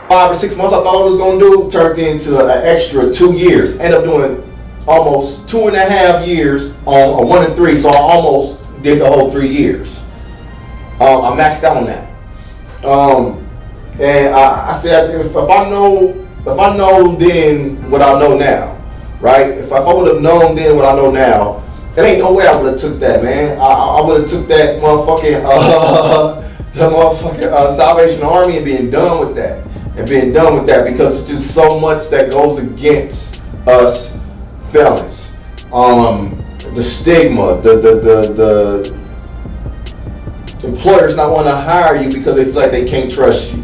5 or 6 months I thought I was gonna do turned into an extra 2 years. End up doing almost 2.5 years on a 1 and 3, so I almost did the whole 3 years. I maxed out on that. And I said, if I know then what I know now, right? If I would have known then what I know now, there ain't no way I would have took that, man. I would have took that motherfucking Salvation Army and been done with that. Because it's just so much that goes against us felons. The stigma, the employers not want to hire you because they feel like they can't trust you.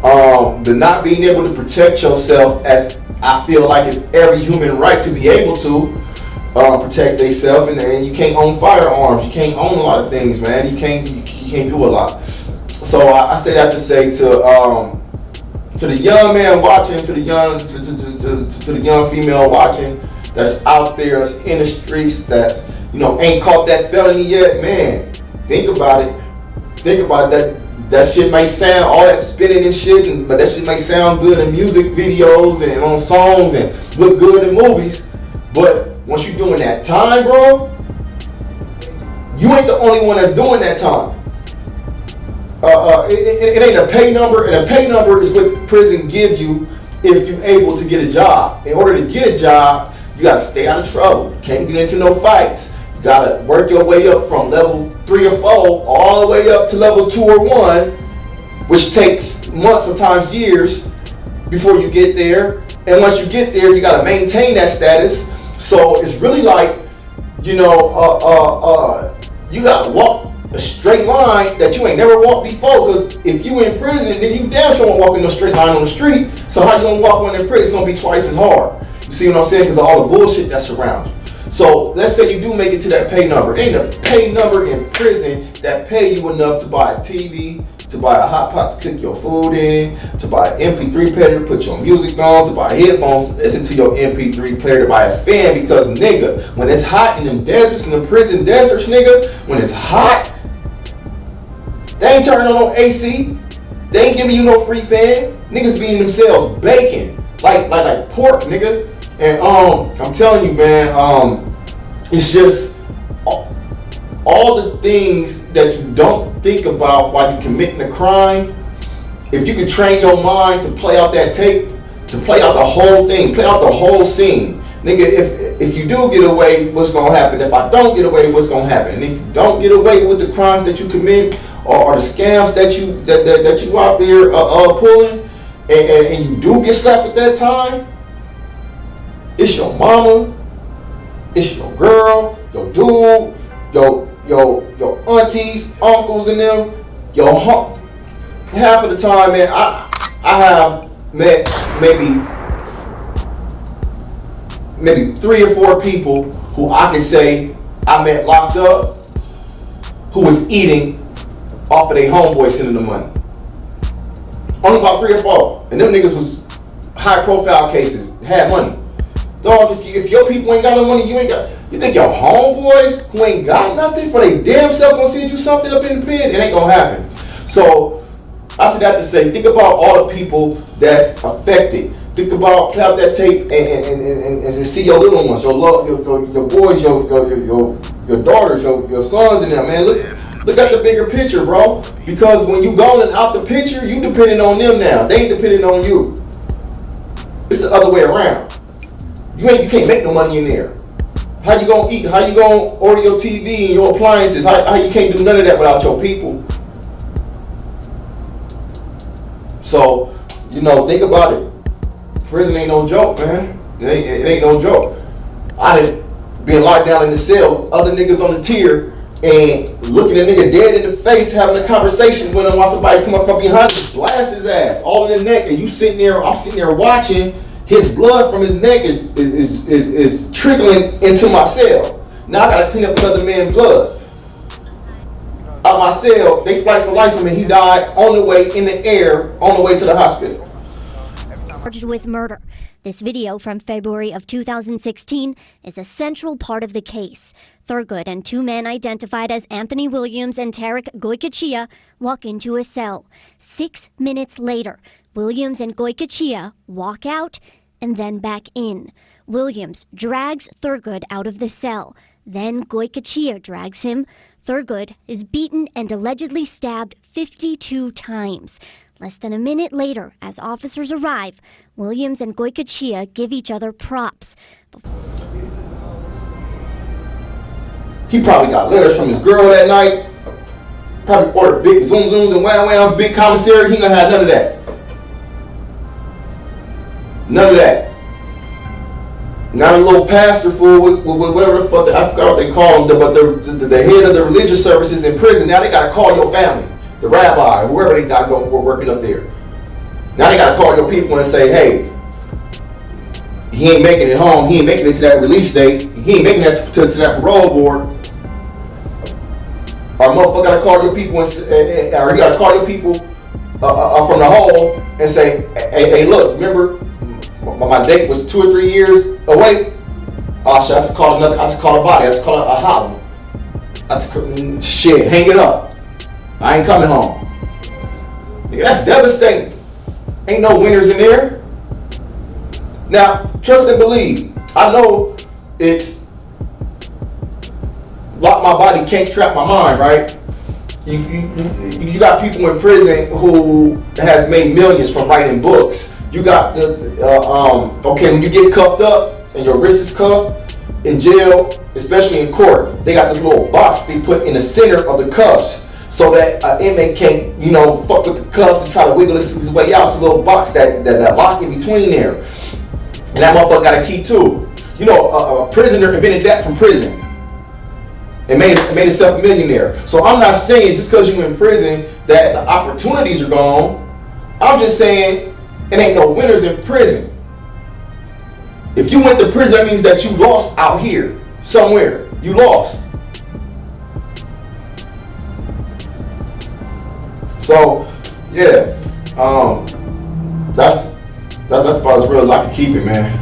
The not being able to protect yourself, as I feel like it's every human right to be able to protect themselves, and you can't own firearms, you can't own a lot of things, man. You can't do a lot. So I say that to say to the young man watching, to the young female watching, that's out there, that's in the streets, that's ain't caught that felony yet, man. Think about it. That shit may sound, all that spinning and shit, but that shit may sound good in music videos and on songs and look good in movies. But once you're doing that time, bro, you ain't the only one that's doing that time. It ain't a pay number, and a pay number is what prison give you if you're able to get a job. In order to get a job, you gotta stay out of trouble. You can't get into no fights. You gotta work your way up from level 3 or 4 all the way up to level 2 or 1, which takes months, sometimes years before you get there. And once you get there, you gotta maintain that status. So it's really like, you gotta walk a straight line that you ain't never walked before. Because if you in prison, then you damn sure won't walk in no straight line on the street. So how you gonna walk when in prison? It's gonna be twice as hard. You see what I'm saying? Because of all the bullshit that's around you. So let's say you do make it to that pay number. Ain't a pay number in prison that pay you enough to buy a TV, to buy a hot pot to cook your food in, to buy an MP3 player to put your music on, to buy headphones to listen to your MP3 player, to buy a fan. Because nigga, when it's hot in them deserts, in the prison deserts, nigga, when it's hot, they ain't turning on no AC. They ain't giving you no free fan. Niggas be in themselves baking like pork, nigga. And I'm telling you, man, it's just all the things that you don't think about while you committing a crime. If you could train your mind to play out that tape, to play out the whole thing, play out the whole scene, nigga. If you do get away, what's gonna happen? If I don't get away, what's gonna happen? And if you don't get away with the crimes that you commit or the scams that you out there pulling, and you do get slapped at that time, it's your mama, it's your girl, your dude, your aunties, uncles, and them. Half of the time, man, I have met maybe 3 or 4 people who I can say I met locked up, who was eating off of their homeboy sending them money. Only about 3 or 4, and them niggas was high profile cases, had money. Dog, if your people ain't got no money, you think your homeboys who ain't got nothing for they damn self gonna send you something up in the pen? It ain't gonna happen. So I said that to say, think about all the people that's affected. Think about, play out that tape and see your little ones, your boys, your daughters, your sons in there, man. Look at the bigger picture, bro. Because when you going and out the picture, you depending on them now. They ain't depending on you. It's the other way around. You can't make no money in there. How you gonna eat? How you gonna order your TV and your appliances? How you can't do none of that without your people? So, think about it. Prison ain't no joke, man. It ain't no joke. I done been locked down in the cell with other niggas on the tier and looking at nigga dead in the face, having a conversation with him while somebody come up from behind him, blast his ass all in the neck, and I'm sitting there watching. His blood from his neck is trickling into my cell. Now I gotta clean up another man's blood. Out my cell, they fight for life for him. He died on the way in the air, on the way to the hospital. Charged with murder. This video from February of 2016 is a central part of the case. Thurgood and two men identified as Anthony Williams and Tarek Goycochea walk into a cell. 6 minutes later, Williams and Goycochea walk out and then back in. Williams drags Thurgood out of the cell. Then Goycochea drags him. Thurgood is beaten and allegedly stabbed 52 times. Less than a minute later, as officers arrive, Williams and Goycochea give each other props. He probably got letters from his girl that night. Probably ordered big zoom zooms and wham whams, big commissary. He ain't gonna have none of that. None of that. Not a little pastor fool with whatever the fuck, I forgot what they call him, but the head of the religious services in prison. Now they gotta call your family, the rabbi, whoever they got working up there. Now they gotta call your people and say, hey, he ain't making it home. He ain't making it to that release date. He ain't making it to that parole board. Or motherfucker gotta call your people or you gotta call your people from the home and say, hey, look, remember my date was 2 or 3 years away. Oh shit, I just called a body. I just called a holler. Shit, hang it up. I ain't coming home. Yeah, that's devastating. Ain't no winners in there. Now, trust and believe. I know it's lock my body, can't trap my mind, right? You got people in prison who has made millions from writing books. You got when you get cuffed up and your wrist is cuffed in jail, especially in court, they got this little box they put in the center of the cuffs so that an inmate can't, fuck with the cuffs and try to wiggle his way out. It's a little box that lock in between there. And that motherfucker got a key too. A prisoner invented that from prison. It made itself a millionaire. So I'm not saying just because you're in prison that the opportunities are gone. I'm just saying it ain't no winners in prison. If you went to prison, that means that you lost out here somewhere. You lost. So yeah, that's about as real as I can keep it, man.